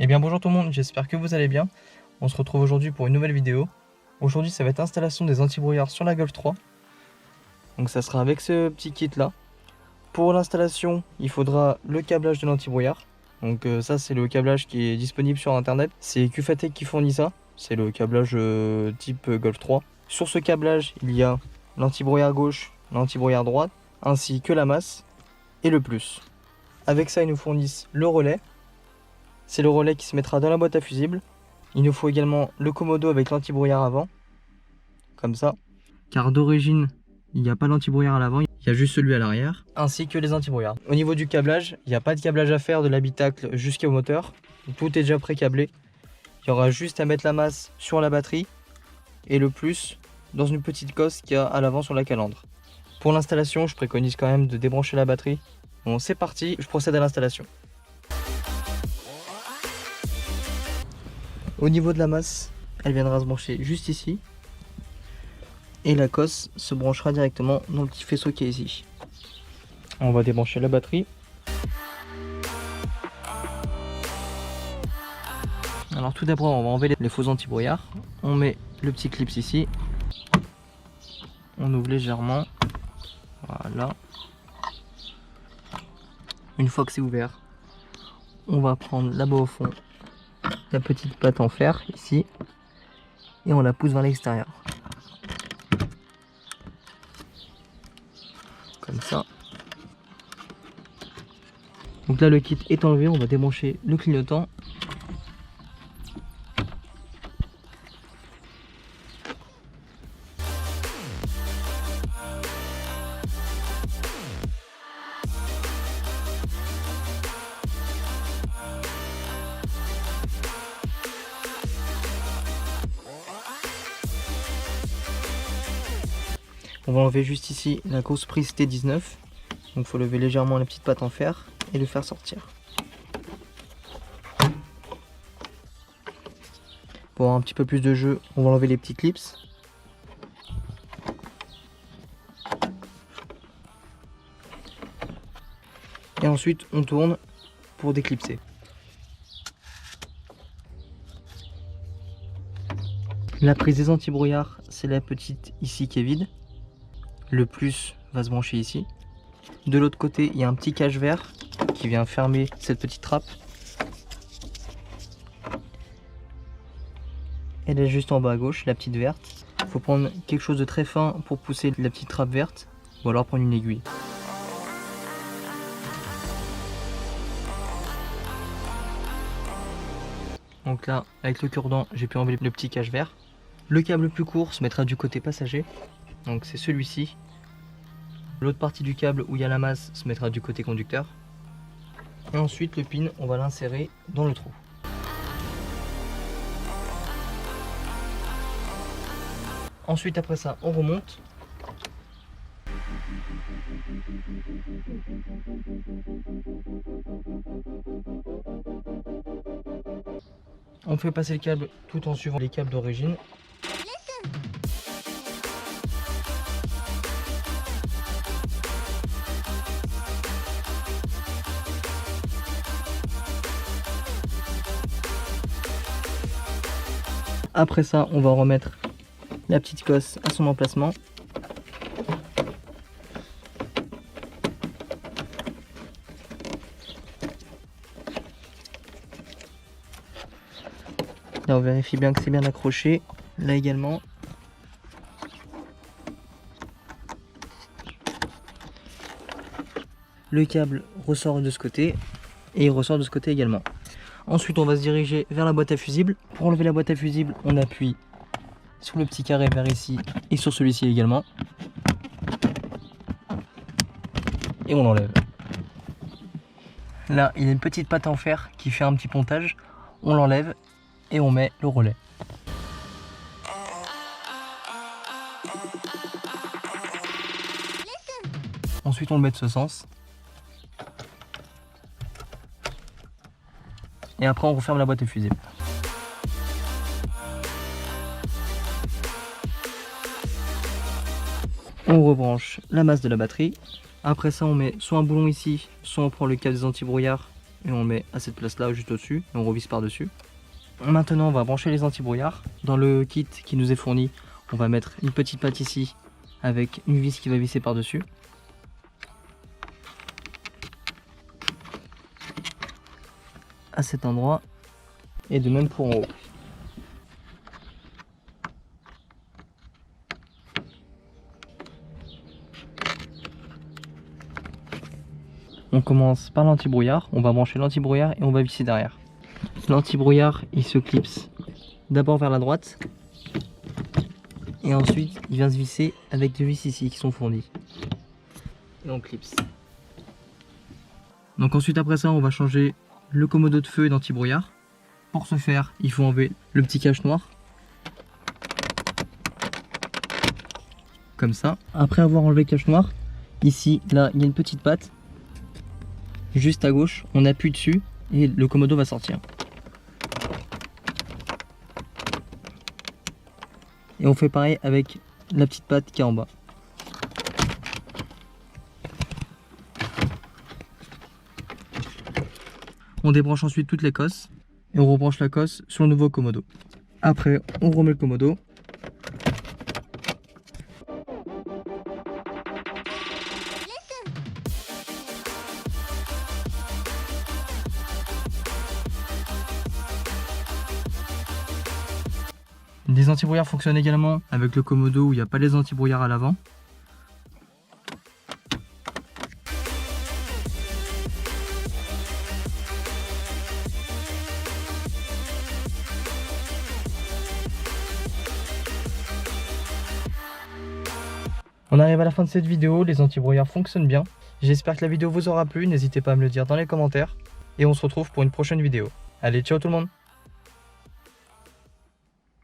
Eh bien bonjour tout le monde, j'espère que vous allez bien. On se retrouve aujourd'hui pour une nouvelle vidéo. Aujourd'hui ça va être installation des anti-brouillards sur la Golf 3. Donc ça sera avec ce petit kit là. Pour l'installation, il faudra le câblage de l'anti-brouillard. Donc ça c'est le câblage qui est disponible sur internet. C'est QFATEC qui fournit ça. C'est le câblage type Golf 3. Sur ce câblage, il y a l'anti-brouillard gauche, l'anti-brouillard droite, ainsi que la masse et le plus. Avec ça, ils nous fournissent le relais. C'est le relais qui se mettra dans la boîte à fusibles. Il nous faut également le commodo avec l'anti-brouillard avant, comme ça. Car d'origine, il n'y a pas d'anti-brouillard à l'avant, il y a juste celui à l'arrière, ainsi que les anti-brouillards. Au niveau du câblage, il n'y a pas de câblage à faire de l'habitacle jusqu'au moteur. Tout est déjà pré-câblé. Il y aura juste à mettre la masse sur la batterie et le plus dans une petite cosse qu'il y a à l'avant sur la calandre. Pour l'installation, je préconise quand même de débrancher la batterie. Bon, c'est parti, je procède à l'installation. Au niveau de la masse, elle viendra se brancher juste ici. Et la cosse se branchera directement dans le petit faisceau qui est ici. On va débrancher la batterie. Alors tout d'abord, on va enlever les faux anti-brouillards. On met le petit clip ici. On ouvre légèrement. Voilà. Une fois que c'est ouvert, on va prendre là-bas au fond la petite patte en fer ici et on la pousse vers l'extérieur comme ça. Donc là le kit est enlevé, on va débrancher le clignotant. On va enlever juste ici la grosse prise T19. Donc il faut lever légèrement la petite patte en fer et le faire sortir. Pour avoir un petit peu plus de jeu, on va enlever les petits clips. Et ensuite on tourne pour déclipser. La prise des anti-brouillards, c'est la petite ici qui est vide. Le plus va se brancher ici. De l'autre côté, il y a un petit cache vert qui vient fermer cette petite trappe. Elle est juste en bas à gauche, la petite verte. Il faut prendre quelque chose de très fin pour pousser la petite trappe verte, ou alors prendre une aiguille. Donc là, avec le cure-dent, j'ai pu enlever le petit cache vert. Le câble plus court se mettra du côté passager. Donc c'est celui-ci. L'autre partie du câble où il y a la masse se mettra du côté conducteur. Et ensuite le pin, on va l'insérer dans le trou. Ensuite après ça, on remonte. On fait passer le câble tout en suivant les câbles d'origine. Après ça, on va remettre la petite cosse à son emplacement. Là, on vérifie bien que c'est bien accroché. Là également. Le câble ressort de ce côté et il ressort de ce côté également. Ensuite, on va se diriger vers la boîte à fusibles. Pour enlever la boîte à fusibles, on appuie sur le petit carré vert ici et sur celui-ci également. Et on l'enlève. Là, il y a une petite patte en fer qui fait un petit pontage. On l'enlève et on met le relais. Ensuite, on le met de ce sens. Et après, on referme la boîte à fusibles. On rebranche la masse de la batterie. Après ça, on met soit un boulon ici, soit on prend le câble des anti-brouillards et on le met à cette place là juste au dessus et on revisse par dessus. Maintenant on va brancher les anti-brouillards. Dans le kit qui nous est fourni, on va mettre une petite patte ici avec une vis qui va visser par dessus. À cet endroit et de même pour en haut. On commence par l'anti-brouillard, on va brancher l'anti-brouillard et on va visser derrière. L'anti-brouillard il se clipse d'abord vers la droite et ensuite il vient se visser avec deux vis ici qui sont fournies. Et on clipse. Donc ensuite après ça on va changer le commodo de feu et d'anti-brouillard. Pour ce faire il faut enlever le petit cache noir. Comme ça. Après avoir enlevé le cache noir, ici là il y a une petite patte. Juste à gauche, on appuie dessus et le commodo va sortir. Et on fait pareil avec la petite patte qui est en bas. On débranche ensuite toutes les cosses et on rebranche la cosse sur le nouveau commodo. Après, on remet le commodo. Les anti-brouillards fonctionnent également avec le commodo où il n'y a pas les anti-brouillards à l'avant. On arrive à la fin de cette vidéo, les anti-brouillards fonctionnent bien. J'espère que la vidéo vous aura plu, n'hésitez pas à me le dire dans les commentaires. Et on se retrouve pour une prochaine vidéo. Allez, ciao tout le monde!